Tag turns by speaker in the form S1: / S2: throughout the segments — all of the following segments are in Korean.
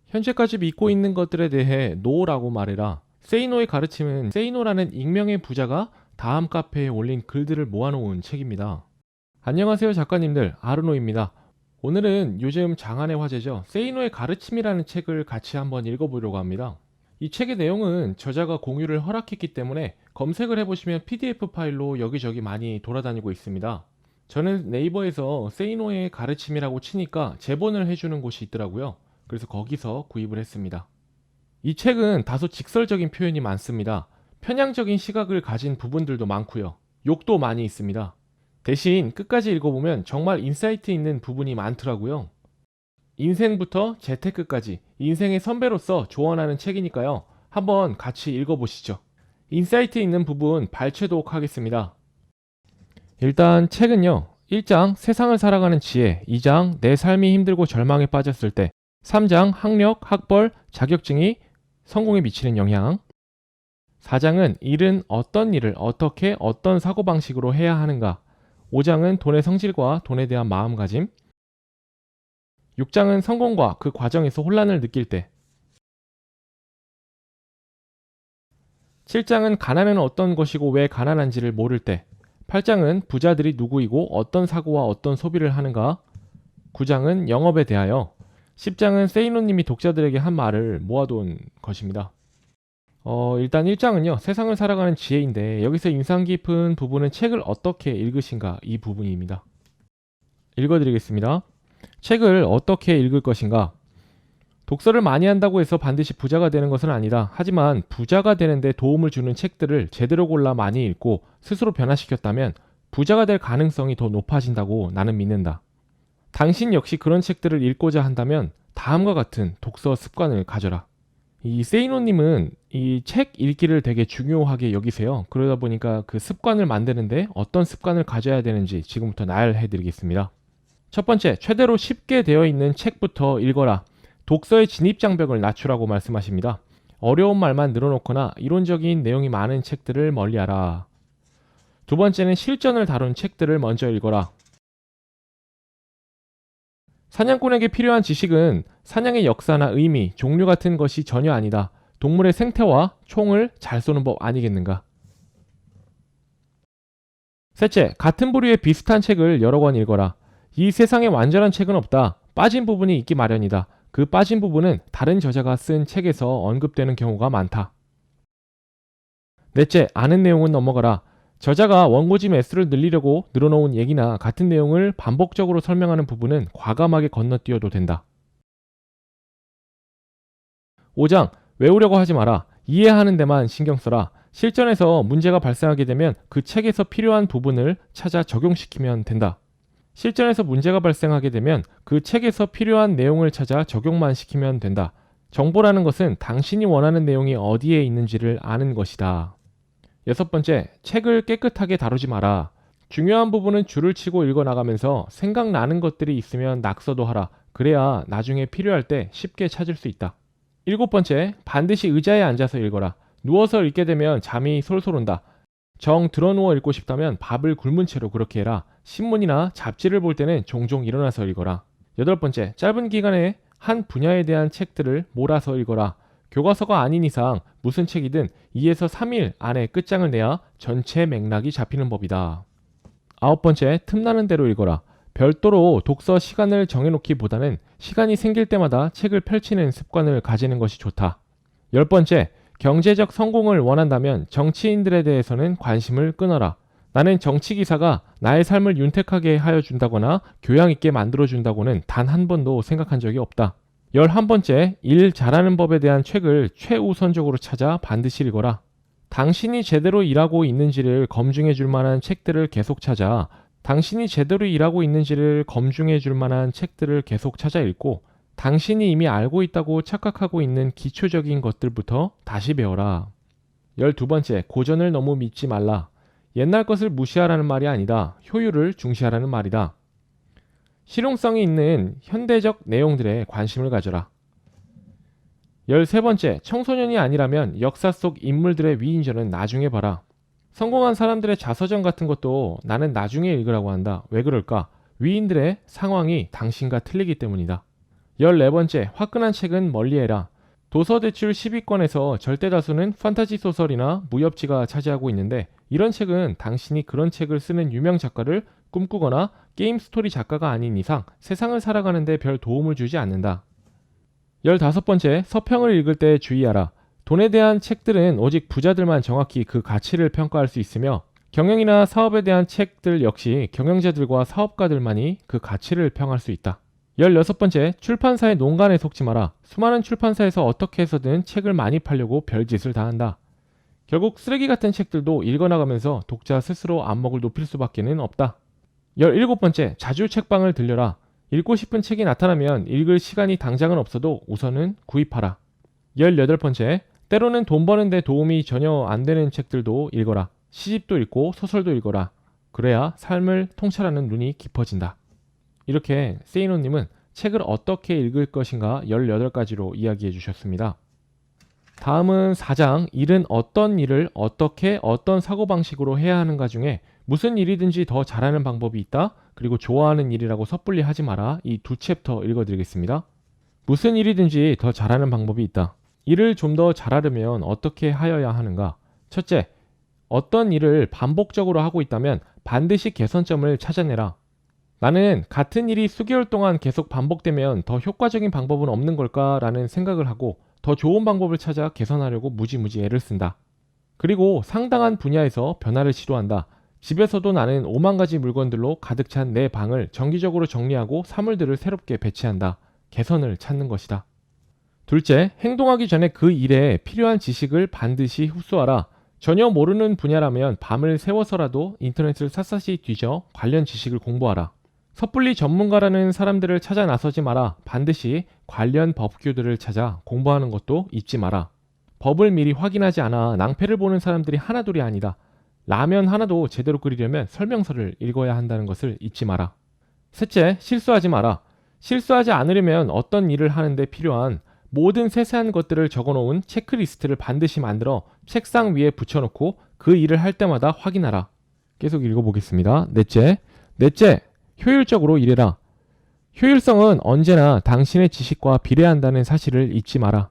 S1: 현재까지 믿고 있는 것들에 대해 노라고 말해라. 세이노의 가르침은 세이노라는 익명의 부자가 다음 카페에 올린 글들을 모아놓은 책입니다. 안녕하세요 작가님들, 아르노입니다. 오늘은 요즘 장안의 화제죠. 세이노의 가르침이라는 책을 같이 한번 읽어보려고 합니다. 이 책의 내용은 저자가 공유를 허락했기 때문에 검색을 해보시면 PDF 파일로 여기저기 많이 돌아다니고 있습니다. 저는 네이버에서 세이노의 가르침이라고 치니까 제본을 해주는 곳이 있더라고요. 그래서 거기서 구입을 했습니다. 이 책은 다소 직설적인 표현이 많습니다. 편향적인 시각을 가진 부분들도 많고요. 욕도 많이 있습니다. 대신 끝까지 읽어보면 정말 인사이트 있는 부분이 많더라고요. 인생부터 재테크까지 인생의 선배로서 조언하는 책이니까요. 한번 같이 읽어보시죠. 인사이트 있는 부분 발췌독 하겠습니다. 일단 책은요. 1장 세상을 살아가는 지혜, 2장 내 삶이 힘들고 절망에 빠졌을 때, 3장 학력, 학벌, 자격증이 성공에 미치는 영향, 4장은 일은 어떤 일을 어떻게 어떤 사고방식으로 해야 하는가, 5장은 돈의 성질과 돈에 대한 마음가짐, 6장은 성공과 그 과정에서 혼란을 느낄 때, 7장은 가난은 어떤 것이고 왜 가난한지를 모를 때, 8장은 부자들이 누구이고 어떤 사고와 어떤 소비를 하는가, 9장은 영업에 대하여, 10장은 세이노님이 독자들에게 한 말을 모아둔 것입니다. 일단 1장은요. 세상을 살아가는 지혜인데 여기서 인상 깊은 부분은 책을 어떻게 읽으신가 이 부분입니다. 읽어드리겠습니다. 책을 어떻게 읽을 것인가? 독서를 많이 한다고 해서 반드시 부자가 되는 것은 아니다. 하지만 부자가 되는데 도움을 주는 책들을 제대로 골라 많이 읽고 스스로 변화시켰다면 부자가 될 가능성이 더 높아진다고 나는 믿는다. 당신 역시 그런 책들을 읽고자 한다면 다음과 같은 독서 습관을 가져라. 이 세이노님은 이 책 읽기를 되게 중요하게 여기세요. 그러다 보니까 그 습관을 만드는데 어떤 습관을 가져야 되는지 지금부터 나열해 드리겠습니다. 첫 번째, 최대로 쉽게 되어 있는 책부터 읽어라. 독서의 진입장벽을 낮추라고 말씀하십니다. 어려운 말만 늘어놓거나 이론적인 내용이 많은 책들을 멀리하라. 두 번째는 실전을 다룬 책들을 먼저 읽어라. 사냥꾼에게 필요한 지식은 사냥의 역사나 의미, 종류 같은 것이 전혀 아니다. 동물의 생태와 총을 잘 쏘는 법 아니겠는가? 셋째, 같은 부류의 비슷한 책을 여러 권 읽어라. 이 세상에 완전한 책은 없다. 빠진 부분이 있기 마련이다. 그 빠진 부분은 다른 저자가 쓴 책에서 언급되는 경우가 많다. 넷째, 아는 내용은 넘어가라. 저자가 원고지 매수를 늘리려고 늘어놓은 얘기나 같은 내용을 반복적으로 설명하는 부분은 과감하게 건너뛰어도 된다. 5장, 외우려고 하지 마라. 이해하는 데만 신경 써라. 실전에서 문제가 발생하게 되면 그 책에서 필요한 부분을 찾아 적용시키면 된다. 실전에서 문제가 발생하게 되면 그 책에서 필요한 내용을 찾아 적용만 시키면 된다. 정보라는 것은 당신이 원하는 내용이 어디에 있는지를 아는 것이다. 여섯 번째, 책을 깨끗하게 다루지 마라. 중요한 부분은 줄을 치고 읽어나가면서 생각나는 것들이 있으면 낙서도 하라. 그래야 나중에 필요할 때 쉽게 찾을 수 있다. 일곱 번째, 반드시 의자에 앉아서 읽어라. 누워서 읽게 되면 잠이 솔솔 온다. 정 드러누워 읽고 싶다면 밥을 굶은 채로 그렇게 해라. 신문이나 잡지를 볼 때는 종종 일어나서 읽어라. 여덟 번째, 짧은 기간에 한 분야에 대한 책들을 몰아서 읽어라. 교과서가 아닌 이상 무슨 책이든 2에서 3일 안에 끝장을 내야 전체 맥락이 잡히는 법이다. 아홉 번째, 틈나는 대로 읽어라. 별도로 독서 시간을 정해놓기보다는 시간이 생길 때마다 책을 펼치는 습관을 가지는 것이 좋다. 열 번째, 경제적 성공을 원한다면 정치인들에 대해서는 관심을 끊어라. 나는 정치기사가 나의 삶을 윤택하게 하여 준다거나 교양 있게 만들어 준다고는 단 한 번도 생각한 적이 없다. 11번째, 일 잘하는 법에 대한 책을 최우선적으로 찾아 반드시 읽어라. 당신이 제대로 일하고 있는지를 검증해 줄 만한 책들을 계속 찾아 당신이 제대로 일하고 있는지를 검증해 줄 만한 책들을 계속 찾아 읽고 당신이 이미 알고 있다고 착각하고 있는 기초적인 것들부터 다시 배워라. 12번째, 고전을 너무 믿지 말라. 옛날 것을 무시하라는 말이 아니다. 효율을 중시하라는 말이다. 실용성이 있는 현대적 내용들에 관심을 가져라. 13번째, 청소년이 아니라면 역사 속 인물들의 위인전은 나중에 봐라. 성공한 사람들의 자서전 같은 것도 나는 나중에 읽으라고 한다. 왜 그럴까? 위인들의 상황이 당신과 틀리기 때문이다. 14번째, 화끈한 책은 멀리해라. 도서 대출 10위권에서 절대 다수는 판타지 소설이나 무협지가 차지하고 있는데 이런 책은 당신이 그런 책을 쓰는 유명 작가를 꿈꾸거나 게임 스토리 작가가 아닌 이상 세상을 살아가는 데 별 도움을 주지 않는다. 15번째, 서평을 읽을 때 주의하라. 돈에 대한 책들은 오직 부자들만 정확히 그 가치를 평가할 수 있으며 경영이나 사업에 대한 책들 역시 경영자들과 사업가들만이 그 가치를 평할 수 있다. 16번째, 출판사의 농간에 속지 마라. 수많은 출판사에서 어떻게 해서든 책을 많이 팔려고 별짓을 다 한다. 결국 쓰레기 같은 책들도 읽어나가면서 독자 스스로 안목을 높일 수밖에는 없다. 17번째, 자주 책방을 들려라. 읽고 싶은 책이 나타나면 읽을 시간이 당장은 없어도 우선은 구입하라. 18번째, 때로는 돈 버는데 도움이 전혀 안 되는 책들도 읽어라. 시집도 읽고 소설도 읽어라. 그래야 삶을 통찰하는 눈이 깊어진다. 이렇게 세이노님은 책을 어떻게 읽을 것인가 18가지로 이야기해 주셨습니다. 다음은 4장, 일은 어떤 일을 어떻게 어떤 사고방식으로 해야 하는가 중에 무슨 일이든지 더 잘하는 방법이 있다. 그리고 좋아하는 일이라고 섣불리 하지 마라. 이 두 챕터 읽어드리겠습니다. 무슨 일이든지 더 잘하는 방법이 있다. 일을 좀 더 잘하려면 어떻게 하여야 하는가? 첫째, 어떤 일을 반복적으로 하고 있다면 반드시 개선점을 찾아내라. 나는 같은 일이 수개월 동안 계속 반복되면 더 효과적인 방법은 없는 걸까라는 생각을 하고 더 좋은 방법을 찾아 개선하려고 무지무지 애를 쓴다. 그리고 상당한 분야에서 변화를 시도한다. 집에서도 나는 5만 가지 물건들로 가득 찬 내 방을 정기적으로 정리하고 사물들을 새롭게 배치한다. 개선을 찾는 것이다. 둘째, 행동하기 전에 그 일에 필요한 지식을 반드시 흡수하라. 전혀 모르는 분야라면 밤을 새워서라도 인터넷을 샅샅이 뒤져 관련 지식을 공부하라. 섣불리 전문가라는 사람들을 찾아 나서지 마라. 반드시 관련 법규들을 찾아 공부하는 것도 잊지 마라. 법을 미리 확인하지 않아 낭패를 보는 사람들이 하나둘이 아니다. 라면 하나도 제대로 끓이려면 설명서를 읽어야 한다는 것을 잊지 마라. 셋째, 실수하지 마라. 실수하지 않으려면 어떤 일을 하는데 필요한 모든 세세한 것들을 적어놓은 체크리스트를 반드시 만들어 책상 위에 붙여놓고 그 일을 할 때마다 확인하라. 계속 읽어보겠습니다. 넷째, 효율적으로 일해라. 효율성은 언제나 당신의 지식과 비례한다는 사실을 잊지 마라.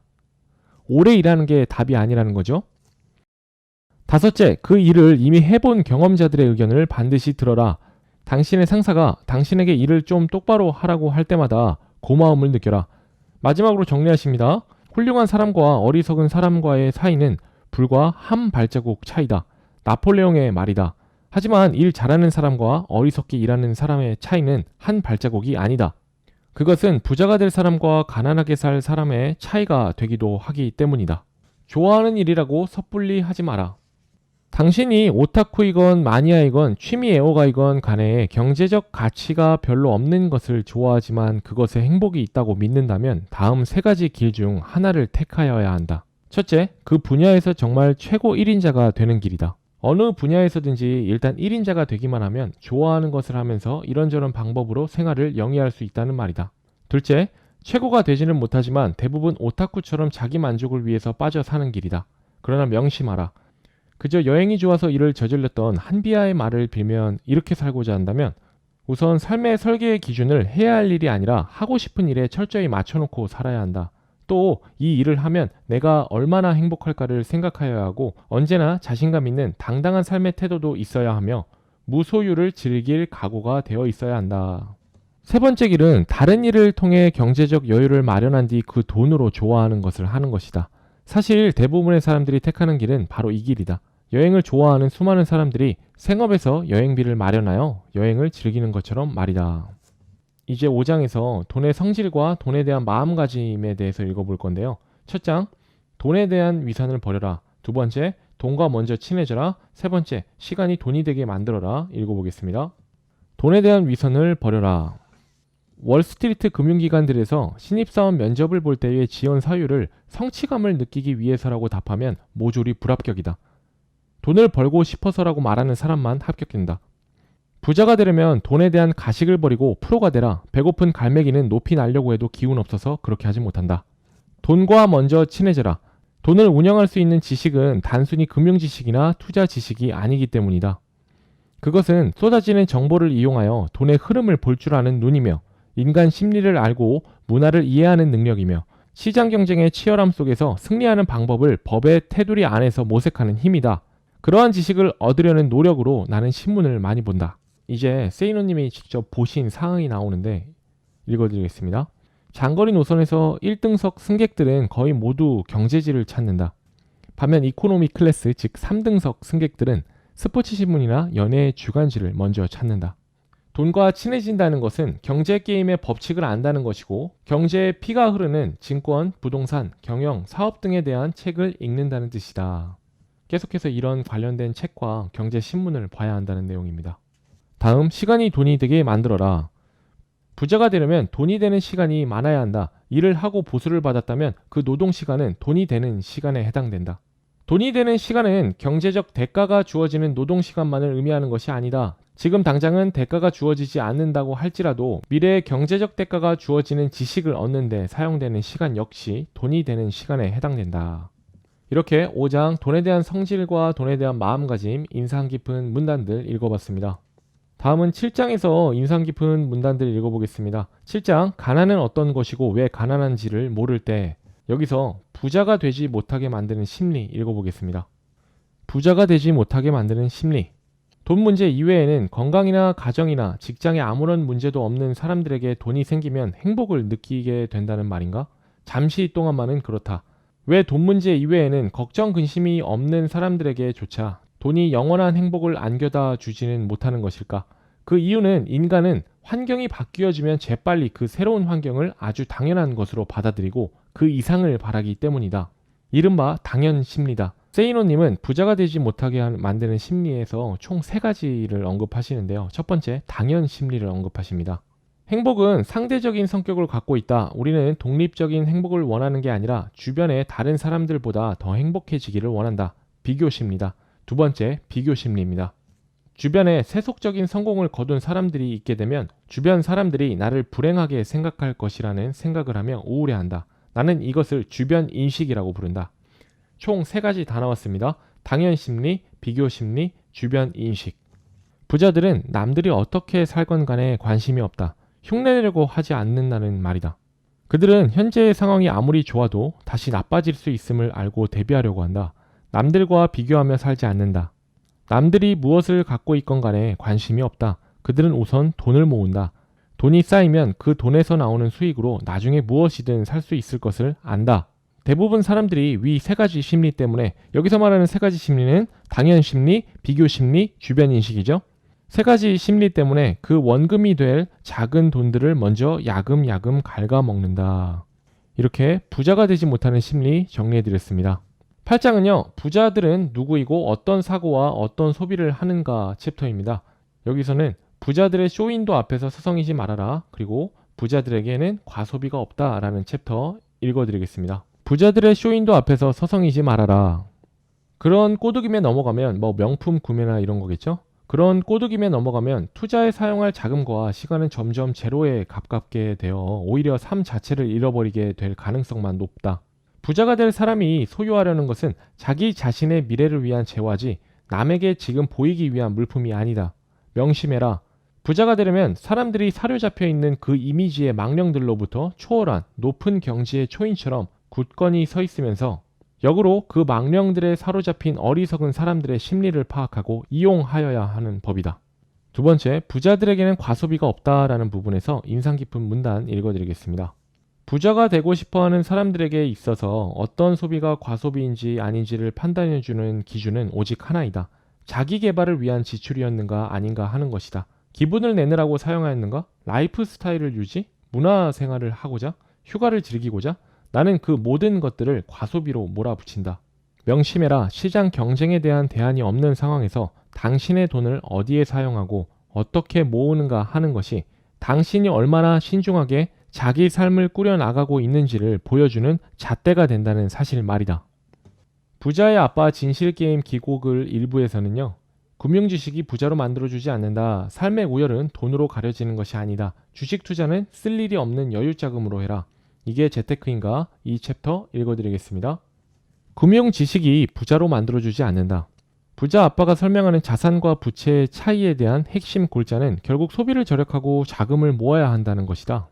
S1: 오래 일하는 게 답이 아니라는 거죠. 다섯째, 그 일을 이미 해본 경험자들의 의견을 반드시 들어라. 당신의 상사가 당신에게 일을 좀 똑바로 하라고 할 때마다 고마움을 느껴라. 마지막으로 정리하십니다. 훌륭한 사람과 어리석은 사람과의 사이는 불과 한 발자국 차이다. 나폴레옹의 말이다. 하지만 일 잘하는 사람과 어리석게 일하는 사람의 차이는 한 발자국이 아니다. 그것은 부자가 될 사람과 가난하게 살 사람의 차이가 되기도 하기 때문이다. 좋아하는 일이라고 섣불리 하지 마라. 당신이 오타쿠이건 마니아이건 취미 애호가이건 간에 경제적 가치가 별로 없는 것을 좋아하지만 그것에 행복이 있다고 믿는다면 다음 3가지 길 중 하나를 택하여야 한다. 첫째, 그 분야에서 정말 최고 1인자가 되는 길이다. 어느 분야에서든지 일단 1인자가 되기만 하면 좋아하는 것을 하면서 이런저런 방법으로 생활을 영위할 수 있다는 말이다. 둘째, 최고가 되지는 못하지만 대부분 오타쿠처럼 자기 만족을 위해서 빠져 사는 길이다. 그러나 명심하라. 그저 여행이 좋아서 일을 저질렀던 한비아의 말을 빌면 이렇게 살고자 한다면 우선 삶의 설계의 기준을 해야 할 일이 아니라 하고 싶은 일에 철저히 맞춰놓고 살아야 한다. 또 이 일을 하면 내가 얼마나 행복할까를 생각하여야 하고 언제나 자신감 있는 당당한 삶의 태도도 있어야 하며 무소유를 즐길 각오가 되어 있어야 한다. 세 번째 길은 다른 일을 통해 경제적 여유를 마련한 뒤 그 돈으로 좋아하는 것을 하는 것이다. 사실 대부분의 사람들이 택하는 길은 바로 이 길이다. 여행을 좋아하는 수많은 사람들이 생업에서 여행비를 마련하여 여행을 즐기는 것처럼 말이다. 이제 5장에서 돈의 성질과 돈에 대한 마음가짐에 대해서 읽어볼 건데요. 첫 장, 돈에 대한 위선을 버려라. 두 번째, 돈과 먼저 친해져라. 세 번째, 시간이 돈이 되게 만들어라. 읽어보겠습니다. 돈에 대한 위선을 버려라. 월스트리트 금융기관들에서 신입사원 면접을 볼 때의 지원 사유를 성취감을 느끼기 위해서라고 답하면 모조리 불합격이다. 돈을 벌고 싶어서라고 말하는 사람만 합격된다. 부자가 되려면 돈에 대한 가식을 버리고 프로가 되라. 배고픈 갈매기는 높이 날려고 해도 기운 없어서 그렇게 하지 못한다. 돈과 먼저 친해져라. 돈을 운영할 수 있는 지식은 단순히 금융 지식이나 투자 지식이 아니기 때문이다. 그것은 쏟아지는 정보를 이용하여 돈의 흐름을 볼 줄 아는 눈이며 인간 심리를 알고 문화를 이해하는 능력이며 시장 경쟁의 치열함 속에서 승리하는 방법을 법의 테두리 안에서 모색하는 힘이다. 그러한 지식을 얻으려는 노력으로 나는 신문을 많이 본다. 이제 세이노님이 직접 보신 사항이 나오는데 읽어드리겠습니다. 장거리 노선에서 1등석 승객들은 거의 모두 경제지를 찾는다. 반면 이코노미 클래스 즉 3등석 승객들은 스포츠 신문이나 연예 주간지를 먼저 찾는다. 돈과 친해진다는 것은 경제 게임의 법칙을 안다는 것이고 경제의 피가 흐르는 증권, 부동산, 경영, 사업 등에 대한 책을 읽는다는 뜻이다. 계속해서 이런 관련된 책과 경제 신문을 봐야 한다는 내용입니다. 다음, 시간이 돈이 되게 만들어라. 부자가 되려면 돈이 되는 시간이 많아야 한다. 일을 하고 보수를 받았다면 그 노동 시간은 돈이 되는 시간에 해당된다. 돈이 되는 시간은 경제적 대가가 주어지는 노동 시간만을 의미하는 것이 아니다. 지금 당장은 대가가 주어지지 않는다고 할지라도 미래의 경제적 대가가 주어지는 지식을 얻는 데 사용되는 시간 역시 돈이 되는 시간에 해당된다. 이렇게 5장 돈에 대한 성질과 돈에 대한 마음가짐, 인상 깊은 문단들 읽어봤습니다. 다음은 7장에서 인상 깊은 문단들 읽어보겠습니다. 7장 가난은 어떤 것이고 왜 가난한지를 모를 때 여기서 부자가 되지 못하게 만드는 심리 읽어보겠습니다. 부자가 되지 못하게 만드는 심리. 돈 문제 이외에는 건강이나 가정이나 직장에 아무런 문제도 없는 사람들에게 돈이 생기면 행복을 느끼게 된다는 말인가? 잠시 동안만은 그렇다. 왜 돈 문제 이외에는 걱정 근심이 없는 사람들에게조차 돈이 영원한 행복을 안겨다 주지는 못하는 것일까? 그 이유는 인간은 환경이 바뀌어지면 재빨리 그 새로운 환경을 아주 당연한 것으로 받아들이고 그 이상을 바라기 때문이다. 이른바 당연 심리다. 세이노님은 부자가 되지 못하게 만드는 심리에서 총 3가지를 언급하시는데요. 첫 번째, 당연 심리를 언급하십니다. 행복은 상대적인 성격을 갖고 있다. 우리는 독립적인 행복을 원하는 게 아니라 주변의 다른 사람들보다 더 행복해지기를 원한다. 비교심리다. 두 번째, 비교심리입니다. 주변에 세속적인 성공을 거둔 사람들이 있게 되면 주변 사람들이 나를 불행하게 생각할 것이라는 생각을 하며 우울해한다. 나는 이것을 주변 인식이라고 부른다. 총 3가지 다 나왔습니다. 당연심리, 비교심리, 주변 인식. 부자들은 남들이 어떻게 살건 간에 관심이 없다. 흉내내려고 하지 않는다는 말이다. 그들은 현재의 상황이 아무리 좋아도 다시 나빠질 수 있음을 알고 대비하려고 한다. 남들과 비교하며 살지 않는다. 남들이 무엇을 갖고 있건 간에 관심이 없다. 그들은 우선 돈을 모은다. 돈이 쌓이면 그 돈에서 나오는 수익으로 나중에 무엇이든 살 수 있을 것을 안다. 대부분 사람들이 위 3가지 심리 때문에 여기서 말하는 3가지 심리는 당연심리, 비교심리, 주변인식이죠. 3가지 심리 때문에 그 원금이 될 작은 돈들을 먼저 야금야금 갉아먹는다. 이렇게 부자가 되지 못하는 심리 정리해드렸습니다. 8장은요. 부자들은 누구이고 어떤 사고와 어떤 소비를 하는가 챕터입니다. 여기서는 부자들의 쇼윈도 앞에서 서성이지 말아라. 그리고 부자들에게는 과소비가 없다라는 챕터 읽어드리겠습니다. 부자들의 쇼윈도 앞에서 서성이지 말아라. 그런 꼬드김에 넘어가면 명품 구매나 이런 거겠죠? 그런 꼬드김에 넘어가면 투자에 사용할 자금과 시간은 점점 제로에 가깝게 되어 오히려 삶 자체를 잃어버리게 될 가능성만 높다. 부자가 될 사람이 소유하려는 것은 자기 자신의 미래를 위한 재화지 남에게 지금 보이기 위한 물품이 아니다. 명심해라. 부자가 되려면 사람들이 사로잡혀 있는 그 이미지의 망령들로부터 초월한 높은 경지의 초인처럼 굳건히 서 있으면서 역으로 그 망령들에 사로잡힌 어리석은 사람들의 심리를 파악하고 이용하여야 하는 법이다. 두 번째, 부자들에게는 과소비가 없다라는 부분에서 인상 깊은 문단 읽어드리겠습니다. 부자가 되고 싶어하는 사람들에게 있어서 어떤 소비가 과소비인지 아닌지를 판단해주는 기준은 오직 하나이다. 자기 개발을 위한 지출이었는가 아닌가 하는 것이다. 기분을 내느라고 사용하였는가? 라이프 스타일을 유지? 문화 생활을 하고자? 휴가를 즐기고자? 나는 그 모든 것들을 과소비로 몰아붙인다. 명심해라. 시장 경쟁에 대한 대안이 없는 상황에서 당신의 돈을 어디에 사용하고 어떻게 모으는가 하는 것이 당신이 얼마나 신중하게 자기 삶을 꾸려나가고 있는지를 보여주는 잣대가 된다는 사실 말이다. 부자의 아빠 진실게임 기고글 일부에서는요. 금융지식이 부자로 만들어주지 않는다. 삶의 우열은 돈으로 가려지는 것이 아니다. 주식 투자는 쓸 일이 없는 여유자금으로 해라. 이게 재테크인가? 이 챕터 읽어드리겠습니다. 금융지식이 부자로 만들어주지 않는다. 부자 아빠가 설명하는 자산과 부채의 차이에 대한 핵심 골자는 결국 소비를 절약하고 자금을 모아야 한다는 것이다.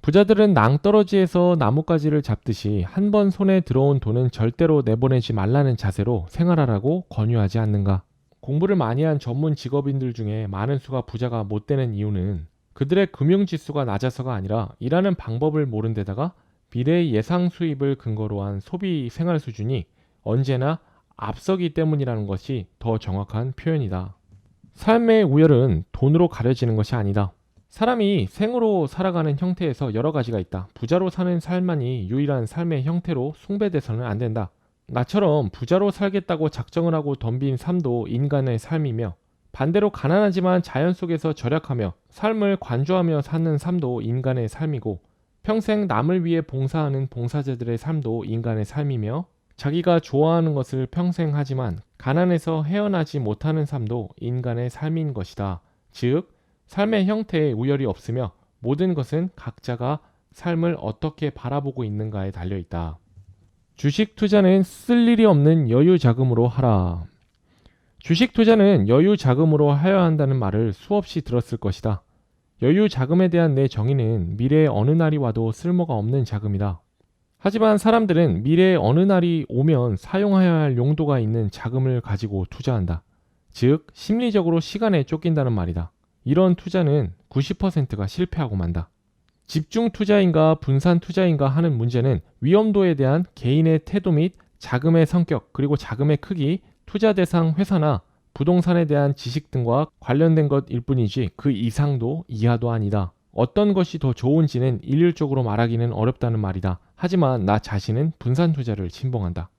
S1: 부자들은 낭떠러지에서 나뭇가지를 잡듯이 한 번 손에 들어온 돈은 절대로 내보내지 말라는 자세로 생활하라고 권유하지 않는가. 공부를 많이 한 전문 직업인들 중에 많은 수가 부자가 못 되는 이유는 그들의 금융지수가 낮아서가 아니라 일하는 방법을 모른 데다가 미래의 예상 수입을 근거로 한 소비 생활 수준이 언제나 앞서기 때문이라는 것이 더 정확한 표현이다. 삶의 우열은 돈으로 가려지는 것이 아니다. 사람이 생으로 살아가는 형태에서 여러 가지가 있다. 부자로 사는 삶만이 유일한 삶의 형태로 숭배돼서는 안 된다. 나처럼 부자로 살겠다고 작정을 하고 덤빈 삶도 인간의 삶이며 반대로 가난하지만 자연 속에서 절약하며 삶을 관조하며 사는 삶도 인간의 삶이고 평생 남을 위해 봉사하는 봉사자들의 삶도 인간의 삶이며 자기가 좋아하는 것을 평생 하지만 가난에서 헤어나지 못하는 삶도 인간의 삶인 것이다. 즉, 삶의 형태에 우열이 없으며 모든 것은 각자가 삶을 어떻게 바라보고 있는가에 달려있다. 주식 투자는 쓸 일이 없는 여유 자금으로 하라. 주식 투자는 여유 자금으로 하여야 한다는 말을 수없이 들었을 것이다. 여유 자금에 대한 내 정의는 미래의 어느 날이 와도 쓸모가 없는 자금이다. 하지만 사람들은 미래의 어느 날이 오면 사용하여야 할 용도가 있는 자금을 가지고 투자한다. 즉, 심리적으로 시간에 쫓긴다는 말이다. 이런 투자는 90%가 실패하고 만다. 집중 투자인가 분산 투자인가 하는 문제는 위험도에 대한 개인의 태도 및 자금의 성격 그리고 자금의 크기, 투자 대상 회사나 부동산에 대한 지식 등과 관련된 것일 뿐이지 그 이상도 이하도 아니다. 어떤 것이 더 좋은지는 일률적으로 말하기는 어렵다는 말이다. 하지만 나 자신은 분산 투자를 신봉한다.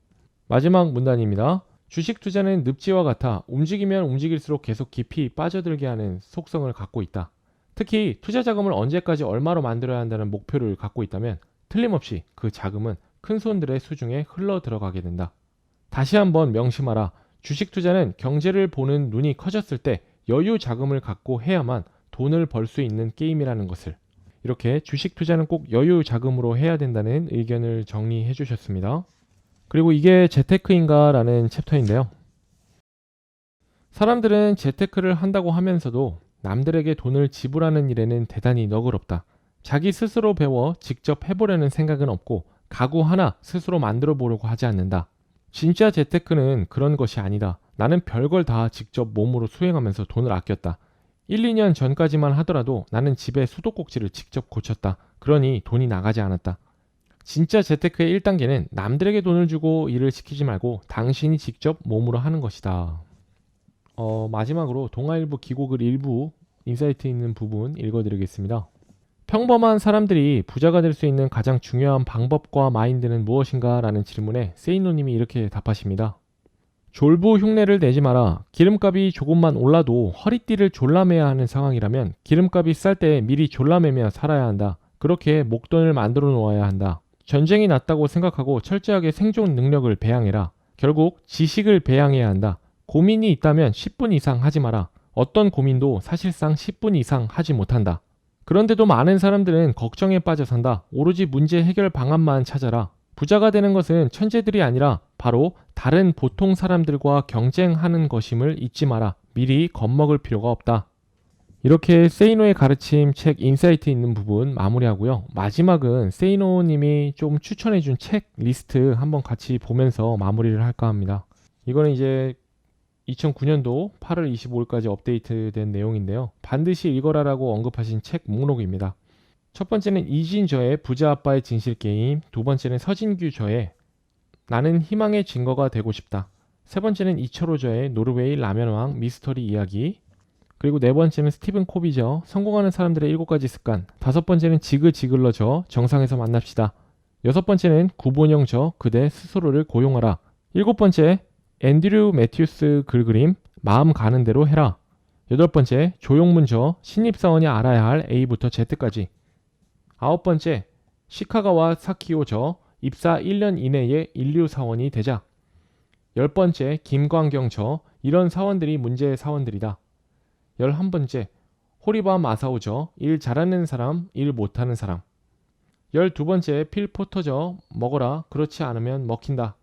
S1: 마지막 문단입니다. 주식 투자는 늪지와 같아 움직이면 움직일수록 계속 깊이 빠져들게 하는 속성을 갖고 있다. 특히 투자 자금을 언제까지 얼마로 만들어야 한다는 목표를 갖고 있다면 틀림없이 그 자금은 큰 손들의 수중에 흘러 들어가게 된다. 다시 한번 명심하라. 주식 투자는 경제를 보는 눈이 커졌을 때 여유 자금을 갖고 해야만 돈을 벌 수 있는 게임이라는 것을, 이렇게 주식 투자는 꼭 여유 자금으로 해야 된다는 의견을 정리해 주셨습니다. 그리고 이게 재테크인가 라는 챕터인데요. 사람들은 재테크를 한다고 하면서도 남들에게 돈을 지불하는 일에는 대단히 너그럽다. 자기 스스로 배워 직접 해보려는 생각은 없고 가구 하나 스스로 만들어 보려고 하지 않는다. 진짜 재테크는 그런 것이 아니다. 나는 별걸 다 직접 몸으로 수행하면서 돈을 아꼈다. 1, 2년 전까지만 하더라도 나는 집에 수도꼭지를 직접 고쳤다. 그러니 돈이 나가지 않았다. 진짜 재테크의 1단계는 남들에게 돈을 주고 일을 시키지 말고 당신이 직접 몸으로 하는 것이다. 마지막으로 동아일보 기고글 일부 인사이트 있는 부분 읽어드리겠습니다. 평범한 사람들이 부자가 될 수 있는 가장 중요한 방법과 마인드는 무엇인가? 라는 질문에 세이노님이 이렇게 답하십니다. 졸부 흉내를 내지 마라. 기름값이 조금만 올라도 허리띠를 졸라매야 하는 상황이라면 기름값이 쌀 때 미리 졸라매며 살아야 한다. 그렇게 목돈을 만들어 놓아야 한다. 전쟁이 났다고 생각하고 철저하게 생존 능력을 배양해라. 결국 지식을 배양해야 한다. 고민이 있다면 10분 이상 하지 마라. 어떤 고민도 사실상 10분 이상 하지 못한다. 그런데도 많은 사람들은 걱정에 빠져 산다. 오로지 문제 해결 방안만 찾아라. 부자가 되는 것은 천재들이 아니라 바로 다른 보통 사람들과 경쟁하는 것임을 잊지 마라. 미리 겁먹을 필요가 없다. 이렇게 세이노의 가르침 책 인사이트 있는 부분 마무리하고요. 마지막은 세이노님이 좀 추천해준 책 리스트 한번 같이 보면서 마무리를 할까 합니다. 이거는 이제 2009년도 8월 25일까지 업데이트된 내용인데요. 반드시 읽어라라고 언급하신 책 목록입니다. 첫 번째는 이진저의 부자 아빠의 진실 게임, 두 번째는 서진규 저의 나는 희망의 증거가 되고 싶다. 세 번째는 이철호 저의 노르웨이 라면왕 미스터리 이야기, 그리고 네 번째는 스티븐 코비 저 성공하는 사람들의 7가지 습관, 다섯 번째는 지그 지글러 저 정상에서 만납시다. 여섯 번째는 구본영 저 그대 스스로를 고용하라. 일곱 번째 앤드류 매튜스 글그림 마음 가는 대로 해라. 여덟 번째 조용문 저 신입사원이 알아야 할 A부터 Z까지. 아홉 번째 시카가와 사키오 저 입사 1년 이내에 인류 사원이 되자. 열 번째 김광경 저 이런 사원들이 문제의 사원들이다. 11번째 호리바 마사오 저 일 잘하는 사람 일 못하는 사람. 12번째 필 포터 저 먹어라 그렇지 않으면 먹힌다.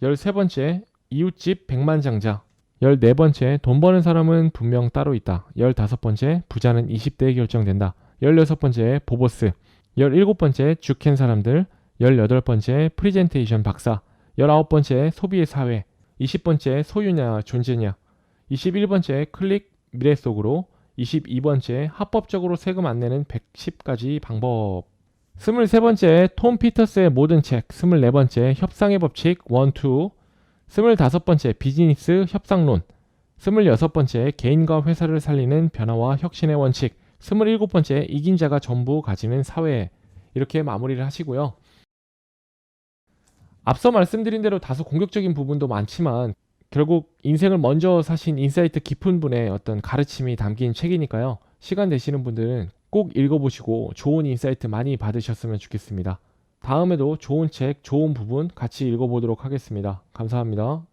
S1: 13번째 이웃집 백만장자. 14번째, 돈 버는 사람은 분명 따로 있다. 15번째, 부자는 20대에 결정된다. 16번째, 보보스. 17번째, 죽캔 사람들. 18번째, 프리젠테이션 박사. 19번째, 소비의 사회. 20번째, 소유냐, 존재냐. 21번째, 클릭 미래 속으로. 22번째, 합법적으로 세금 안 내는 110가지 방법. 23번째, 톰 피터스의 모든 책. 24번째, 협상의 법칙 1, 2. 25번째, 비즈니스 협상론. 26번째, 개인과 회사를 살리는 변화와 혁신의 원칙. 27번째, 이긴 자가 전부 가지는 사회. 이렇게 마무리를 하시고요. 앞서 말씀드린 대로 다소 공격적인 부분도 많지만 결국 인생을 먼저 사신 인사이트 깊은 분의 어떤 가르침이 담긴 책이니까요. 시간 되시는 분들은 꼭 읽어보시고 좋은 인사이트 많이 받으셨으면 좋겠습니다. 다음에도 좋은 책, 좋은 부분 같이 읽어보도록 하겠습니다. 감사합니다.